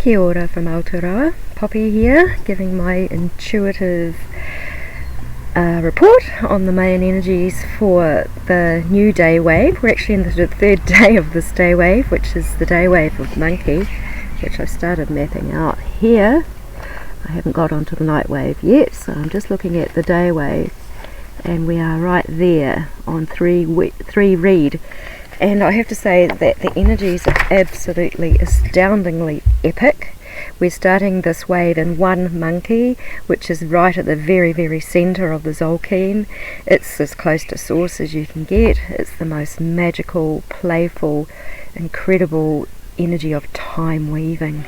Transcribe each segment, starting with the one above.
Kia ora from Aotearoa. Poppy here, giving my intuitive report on the Mayan energies for the new day wave. We're actually in the third day of this day wave, which is the day wave of Monkey, which I've started mapping out here. I haven't got onto the night wave yet, so I'm just looking at the day wave, and we are right there on 3 read. And I have to say that the energies are absolutely astoundingly epic. We're starting this wave in 1 Monkey, which is right at the very, very centre of the Zolkeen. It's as close to source as you can get. It's the most magical, playful, incredible energy of time weaving.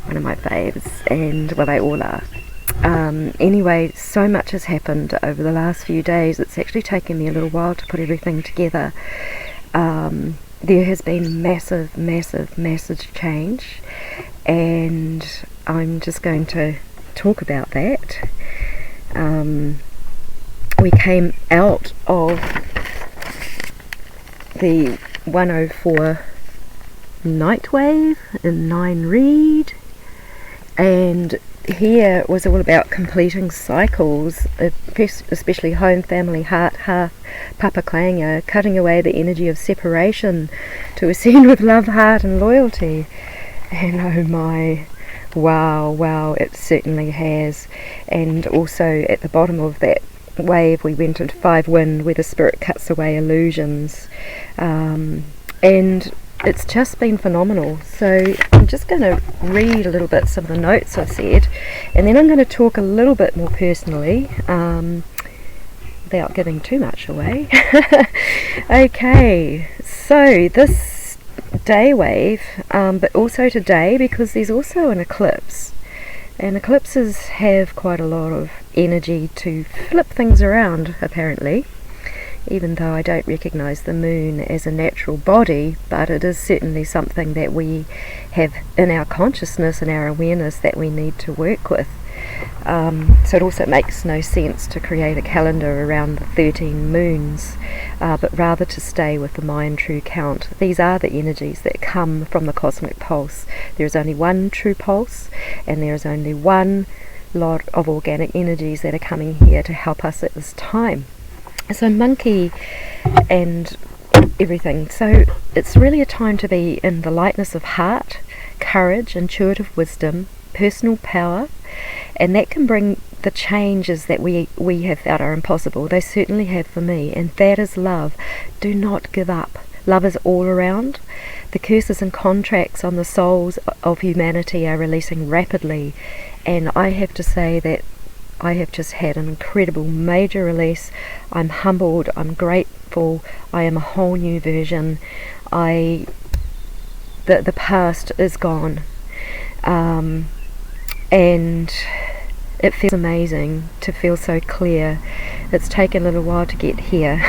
One of my faves, and well, they all are. Anyway, so much has happened over the last few days. It's actually taken me a little while to put everything together. There has been massive change, and I'm just going to talk about that. We came out of the 104 night wave in 9 read, and here was all about completing cycles, especially home, family, heart, half, papa klanga, cutting away the energy of separation to ascend with love, heart and loyalty. And oh my, wow, it certainly has. And also at the bottom of that wave we went into 5 wind, where the spirit cuts away illusions, and it's just been phenomenal. So I'm just going to read a little bit some of the notes I've said, and then I'm going to talk a little bit more personally, without giving too much away. Okay, so this day wave, but also today, because there's also an eclipse, and eclipses have quite a lot of energy to flip things around, apparently. Even though I don't recognise the moon as a natural body, but it is certainly something that we have in our consciousness and our awareness that we need to work with. So it also makes no sense to create a calendar around the 13 moons, but rather to stay with the Mayan true count. These are the energies that come from the cosmic pulse. There is only one true pulse, and there is only one lot of organic energies that are coming here to help us at this time. So Monkey and everything. So it's really a time to be in the lightness of heart, courage, intuitive wisdom, personal power, and that can bring the changes that we have felt are impossible. They certainly have for me, and that is love. Do not give up. Love is all around. The curses and contracts on the souls of humanity are releasing rapidly, and I have to say that I have just had an incredible major release. I'm humbled, I'm grateful, I am a whole new version. The past is gone, and it feels amazing to feel so clear. It's taken a little while to get here,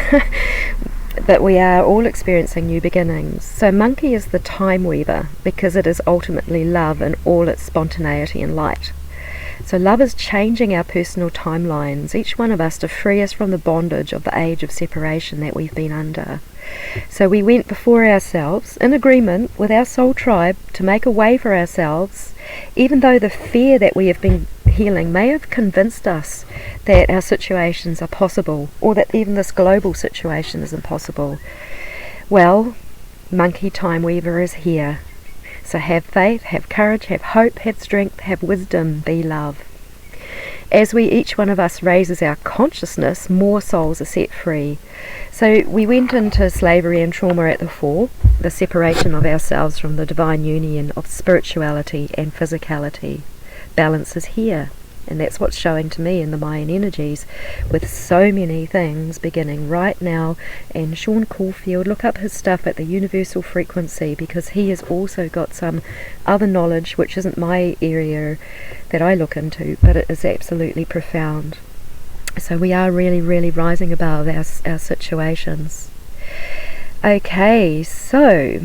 but we are all experiencing new beginnings. So Monkey is the time weaver, because it is ultimately love in all its spontaneity and light. So love is changing our personal timelines, each one of us, to free us from the bondage of the age of separation that we've been under. So we went before ourselves, in agreement with our soul tribe, to make a way for ourselves, even though the fear that we have been healing may have convinced us that our situations are possible, or that even this global situation is impossible. Well, Monkey Time Weaver is here. So have faith, have courage, have hope, have strength, have wisdom, be love. As each one of us raises our consciousness, more souls are set free. So we went into slavery and trauma at the fore, the separation of ourselves from the divine union of spirituality and physicality. Balance is here, and that's what's showing to me in the Mayan energies, with so many things beginning right now. And Sean Caulfield, look up his stuff at the Universal Frequency, because he has also got some other knowledge which isn't my area that I look into, but it is absolutely profound. So we are really rising above our situations. Okay, so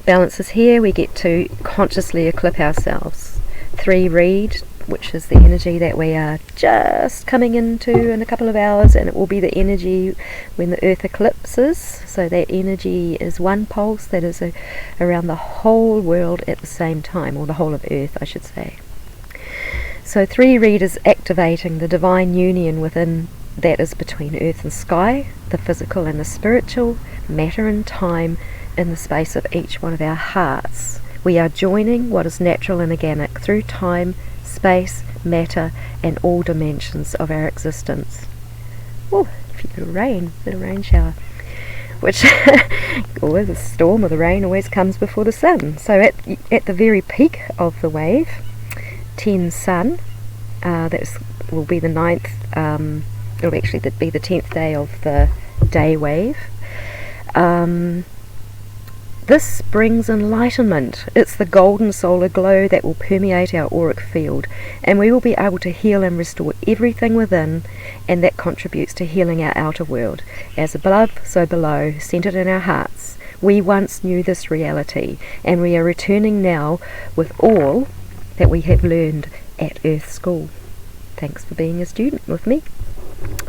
balance is here. We get to consciously eclipse ourselves. 3 read, which is the energy that we are just coming into in a couple of hours, and it will be the energy when the Earth eclipses. So that energy is one pulse that is around the whole world at the same time, or the whole of Earth, I should say. So 3 readers activating the divine union within, that is between earth and sky, the physical and the spiritual, matter and time, in the space of each one of our hearts. We are joining what is natural and organic through time, space, matter, and all dimensions of our existence. Oh, a little rain shower. Which, or the storm or the rain always comes before the sun. So at the very peak of the wave, 10 sun, that will be the 9th, it'll actually be the 10th day of the day wave. This brings enlightenment. It's the golden solar glow that will permeate our auric field, and we will be able to heal and restore everything within, and that contributes to healing our outer world. As above, so below, centered in our hearts. We once knew this reality, and we are returning now with all that we have learned at Earth School. Thanks for being a student with me.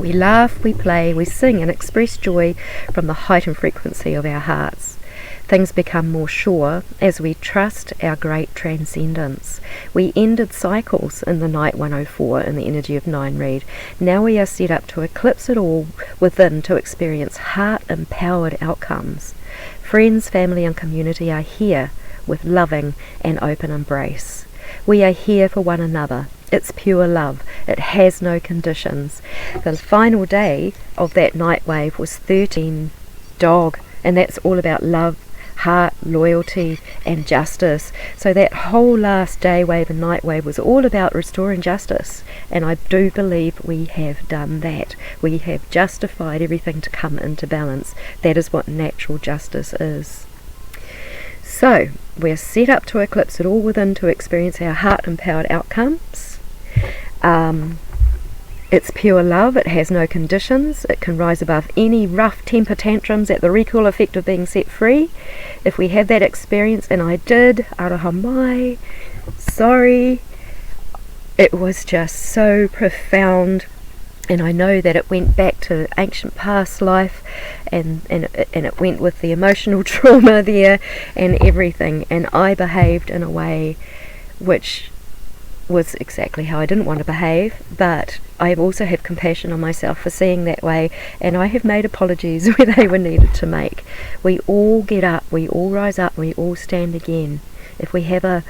We laugh, we play, we sing and express joy from the heightened frequency of our hearts. Things become more sure as we trust our great transcendence. We ended cycles in the night 104 in the energy of 9 read. Now we are set up to eclipse it all within to experience heart-empowered outcomes. Friends, family and community are here with loving and open embrace. We are here for one another. It's pure love. It has no conditions. The final day of that night wave was 13 dog, and that's all about love, heart, loyalty and justice. So that whole last day wave and night wave was all about restoring justice, and I do believe we have done that. We have justified everything to come into balance. That is what natural justice is. So we're set up to eclipse it all within to experience our heart empowered outcomes. It's pure love. It has no conditions. It can rise above any rough temper tantrums at the recoil effect of being set free. If we have that experience, and I did, aroha mai, sorry, it was just so profound, and I know that it went back to ancient past life, and it went with the emotional trauma there and everything, and I behaved in a way which was exactly how I didn't want to behave, but I also have compassion on myself for seeing that way, and I have made apologies where they were needed to make. We all get up, we all rise up, we all stand again. If we have a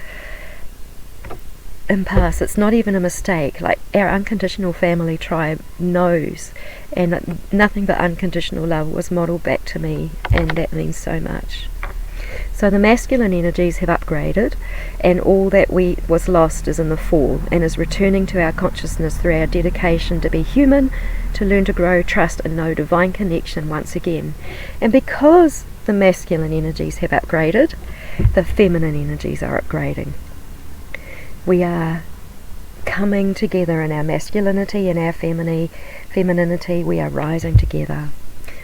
impasse, it's not even a mistake. Like, our unconditional family tribe knows, and nothing but unconditional love was modelled back to me, and that means so much. So the masculine energies have upgraded, and all that was lost is in the fall, and is returning to our consciousness through our dedication to be human, to learn to grow, trust and know divine connection once again. And because the masculine energies have upgraded, the feminine energies are upgrading. We are coming together in our masculinity and our femininity. We are rising together.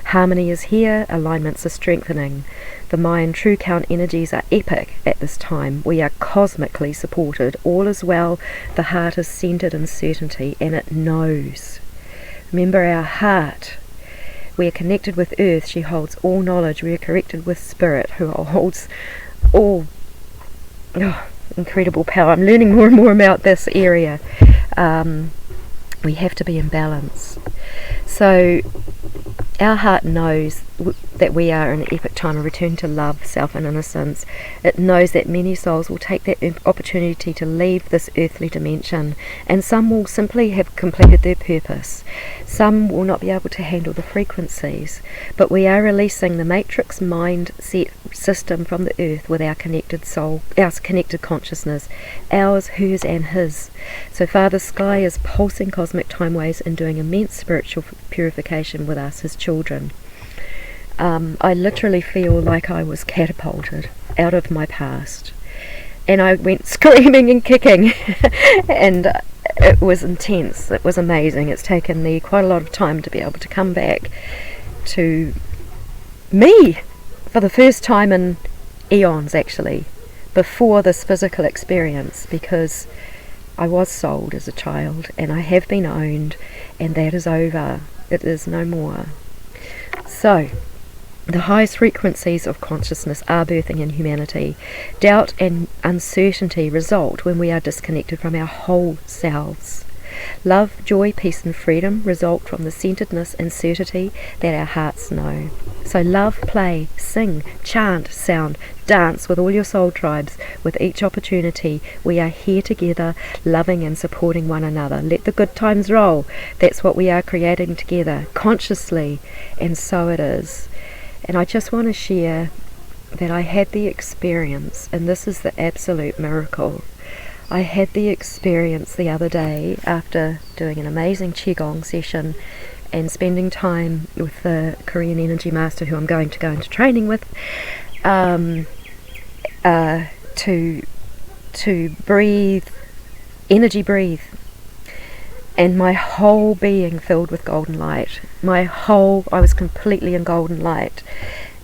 Harmony is here, alignments are strengthening. The Mayan true count energies are epic at this time. We are cosmically supported. All is well. The heart is centered in certainty, and it knows. Remember our heart. We are connected with Earth. She holds all knowledge. We are connected with Spirit, who holds all incredible power. I'm learning more and more about this area. We have to be in balance. So our heart knows that we are in an epic time of return to love, self and innocence. It knows that many souls will take that opportunity to leave this earthly dimension, and some will simply have completed their purpose. Some will not be able to handle the frequencies, but we are releasing the matrix mindset system from the earth with our connected soul, our connected consciousness, ours, hers and his. So Father Sky is pulsing cosmic time waves and doing immense spiritual purification with us, his children. I literally feel like I was catapulted out of my past, and I went screaming and kicking and it was intense. It was amazing. It's taken me quite a lot of time to be able to come back to me for the first time in eons, actually, before this physical experience, because I was sold as a child, and I have been owned, and that is over. It is no more. So, the highest frequencies of consciousness are birthing in humanity. Doubt and uncertainty result when we are disconnected from our whole selves. Love, joy, peace and freedom result from the centeredness and certainty that our hearts know. So love, play, sing, chant, sound, dance with all your soul tribes. With each opportunity, we are here together, loving and supporting one another. Let the good times roll. That's what we are creating together, consciously, and so it is. And I just want to share that I had the experience, and this is the absolute miracle. I had the experience the other day after doing an amazing Qigong session and spending time with the Korean energy master who I'm going to go into training with, to breathe, energy breathe, and my whole being filled with golden light. I was completely in golden light,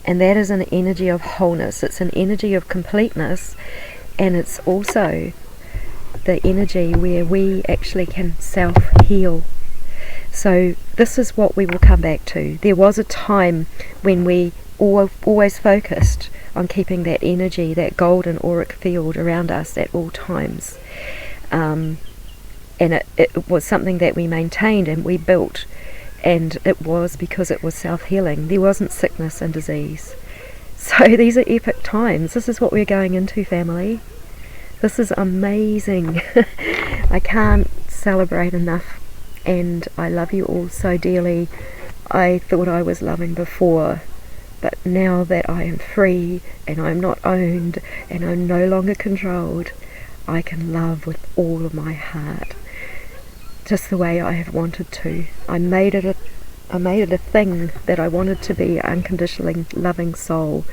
and that is an energy of wholeness. It's an energy of completeness, and it's also the energy where we actually can self-heal. So this is what we will come back to. There was a time when we always focused on keeping that energy, that golden auric field around us at all times. And it was something that we maintained and we built, and it was because it was self-healing. There wasn't sickness and disease. So these are epic times. This is what we're going into, family. This is amazing. I can't celebrate enough, and I love you all so dearly. I thought I was loving before, but now that I am free and I'm not owned and I'm no longer controlled, I can love with all of my heart, just the way I have wanted to. I made it a thing that I wanted to be, an unconditionally loving soul.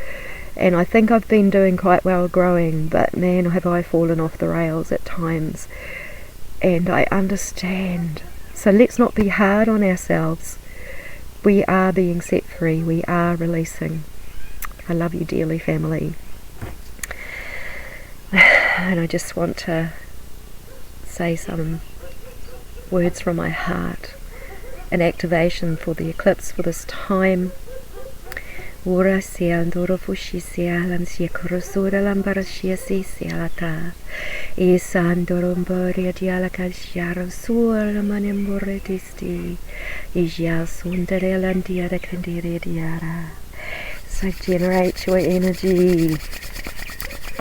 And I think I've been doing quite well growing, but man, have I fallen off the rails at times. And I understand. So let's not be hard on ourselves. We are being set free. We are releasing. I love you dearly, family. And I just want to say some words from my heart. An activation for the eclipse for this time. Ora sia andoro fushi sia lan sia korosura lambara sia si sia lata. Isa andoro mbori adiala kashiaro suara manembore disti. Ija sundere landiara kandiri diara. So generate your energy.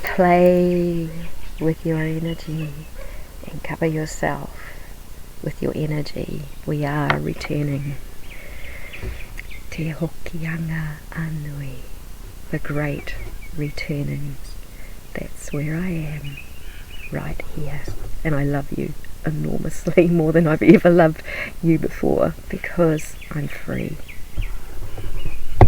Play with your energy and cover yourself with your energy. We are returning. Te hokianga anui, the great returning. That's where I am, right here. And I love you enormously, more than I've ever loved you before, because I'm free.